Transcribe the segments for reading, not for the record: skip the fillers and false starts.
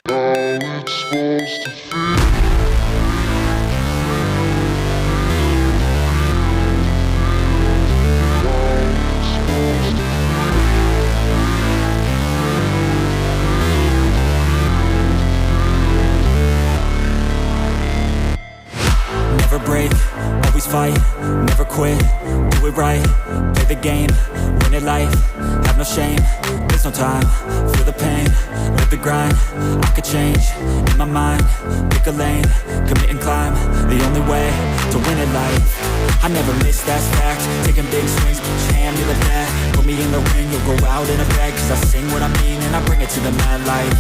Never break, always fight, never quit, do it right, play the game, win it life, have no shame, there's no time, feel the pain, live the grind, I could change, in my mind, pick a lane, commit and climb, the only way to win it life. I never miss, that's fact, taking big swings, put your hand to the bat, put me in the ring, you'll go out in a bag, cause I sing what I mean and I bring it to the mad light.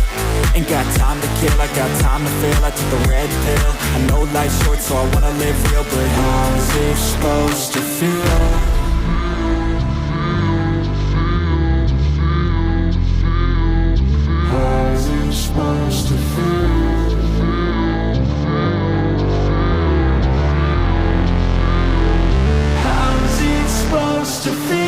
Ain't got time to kill, I got time to feel, I took the red pill, I know life's short so I wanna live real, but how's it supposed to feel? How's it supposed to feel? How's it supposed to feel?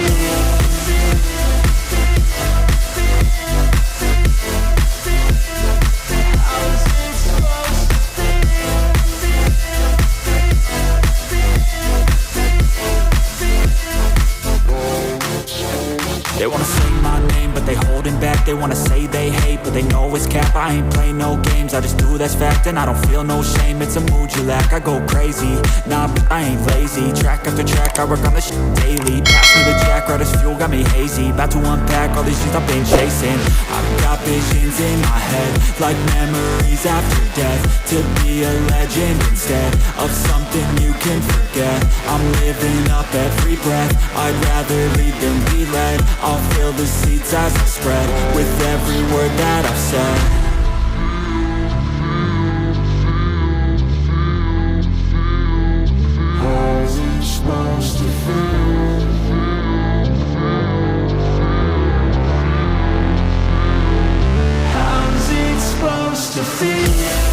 They wanna sing my name, but they holding back. They wanna say they hate, but they know it's cap. I ain't play no games, I just do that's fact. And I don't feel no shame, it's a mood you lack. I go crazy, nah, but I ain't lazy. Track after track, I work on this shit daily. Pass me the jack, right as fuel, got me hazy. About to unpack all these things I've been chasing. I've got visions in my head, like memories after death. To be a legend instead of something you can forget. I'm living up every breath, I'd rather lead than be led. I'll fill the seats as I spread with every word that I've said. How's it supposed to feel? How's it supposed to feel?